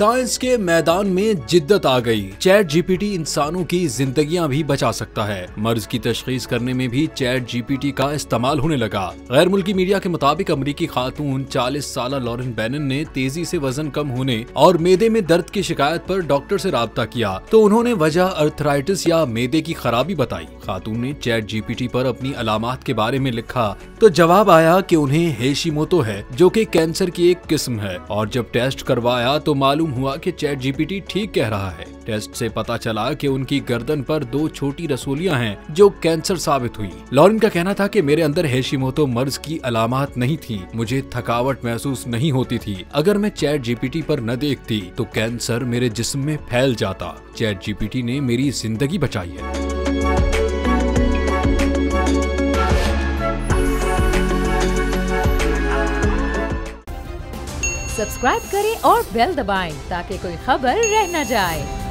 Science के मैदान में जिद्दत आ गई। चैट जीपीटी इंसानों की जिंदगियां भी बचा सकता है। मर्ज की तशखीस करने में भी चैट जीपीटी का इस्तेमाल होने लगा। गैर मुल्की मीडिया के मुताबिक अमरीकी खातून 40 साल लॉरेन बैनन ने तेजी से वजन कम होने और मेदे में दर्द की शिकायत पर डॉक्टर से राब्ता किया तो उन्होंने वजह अर्थराइटिस या मेदे की खराबी बताई। खातून ने चैट जीपीटी पर अपनी अलामात के बारे में लिखा तो जवाब आया कि उन्हें हेशिमोतो है, जो कि कैंसर की एक किस्म है। और जब टेस्ट करवाया तो मालूम हुआ कि चैट जीपीटी ठीक कह रहा है। टेस्ट से पता चला कि उनकी गर्दन पर 2 छोटी रसोलियां हैं जो कैंसर साबित हुई। लॉरेन का कहना था कि मेरे अंदर हेशिमोतो मर्ज की अलामात नहीं थी, मुझे थकावट महसूस नहीं होती थी। अगर मैं चैट जीपीटी पर न देखती तो कैंसर मेरे जिस्म में फैल जाता। चैट जीपीटी ने मेरी जिंदगी बचाई है। सब्सक्राइब करें और बेल दबाएं ताकि कोई खबर रह न जाए।